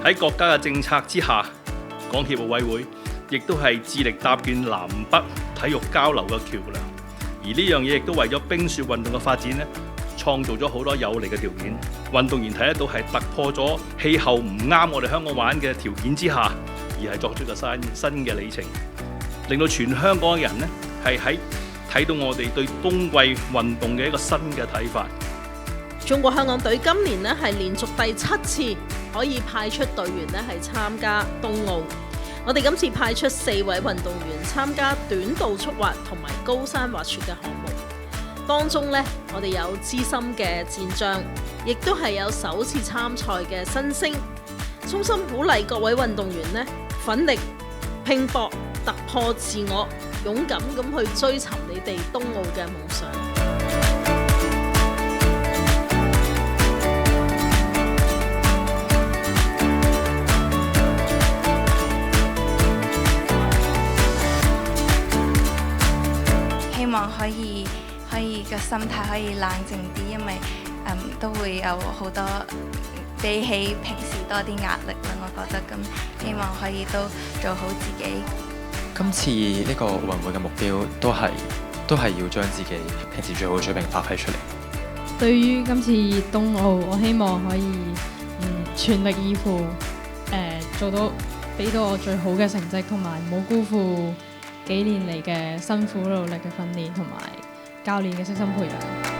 喺國家嘅政策之下，港協奧委會亦都係致力搭建南北體育交流嘅橋梁，而呢樣嘢亦都為咗冰雪運動嘅發展呢，創造咗好多有利嘅條件。運動員睇得到係突破咗氣候唔啱我哋香港玩嘅條件之下，而係作出個新嘅里程，令到全香港嘅人呢係喺睇到我哋對冬季運動嘅一個新嘅睇法。中國香港隊今年呢係連續第7次可以派出隊員呢係參加冬奧。我哋今次派出4位運動員參加短道速滑同埋高山滑雪嘅項目，當中呢，我哋有資深嘅戰將，亦都係有首次參賽嘅新星，衷心鼓勵各位運動員呢，奮力拼搏，突破自我，勇敢咁去追尋你哋冬奧嘅夢想。希望可以個心態可以冷靜啲，因為都會有好多比起平時多啲壓力啦。我覺得咁，希望可以都做好自己。今次呢個奧運會嘅目標都係要將自己平時最好嘅水平發揮出嚟。對於今次冬奧，我希望可以全力以赴，做到俾到我最好嘅成績，同埋冇辜負幾年嚟嘅辛苦努力嘅訓練同埋教練嘅悉心培養。